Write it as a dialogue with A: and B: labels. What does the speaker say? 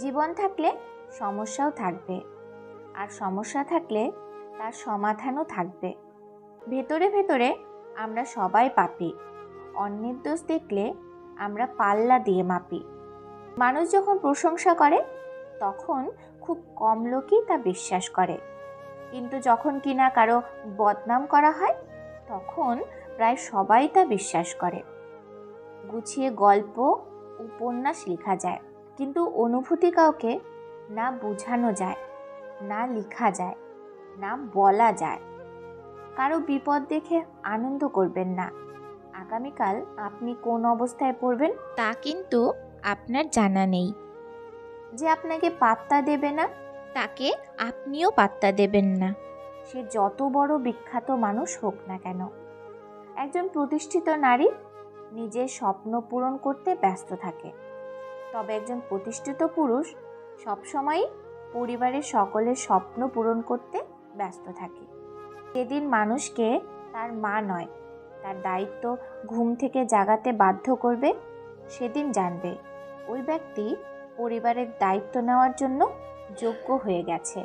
A: জীবন থাকলে সমস্যাও থাকবে, আর সমস্যা থাকলে তার সমাধানও থাকবে। ভেতরে ভেতরে আমরা সবাই পাপী। অন্যের দোষ দেখলে আমরা পাল্লা দিয়ে মাপি। মানুষ যখন প্রশংসা করে তখন খুব কম লোকই তা বিশ্বাস করে, কিন্তু যখন কিনা কারো বদনাম করা হয় তখন প্রায় সবাই তা বিশ্বাস করে। গুছিয়ে গল্প উপন্যাস লেখা যায়, কিন্তু অনুভূতি কাউকে না বোঝানো যায়, না লেখা যায়, না বলা যায়। কারো বিপদ দেখে আনন্দ করবেন না। আগামীকাল আপনি কোন অবস্থায় পড়বেন তা কিন্তু আপনার জানা নেই। যে আপনাকে পাত্তা দেবে না তাকে আপনিও পাত্তা দেবেন না, সে যত বড় বিখ্যাত মানুষ হোক না কেন। একজন প্রতিষ্ঠিত নারী নিজের স্বপ্ন পূরণ করতে ব্যস্ত থাকে, তবে একজন প্রতিষ্ঠিত পুরুষ সবসময়ই পরিবারের সকলের স্বপ্ন পূরণ করতে ব্যস্ত থাকে। যেদিন মানুষকে তার মা নয়, তার দায়িত্ব ঘুম থেকে জাগাতে বাধ্য করবে, সেদিন জানবে ওই ব্যক্তি পরিবারের দায়িত্ব নেওয়ার জন্য যোগ্য হয়ে গেছে।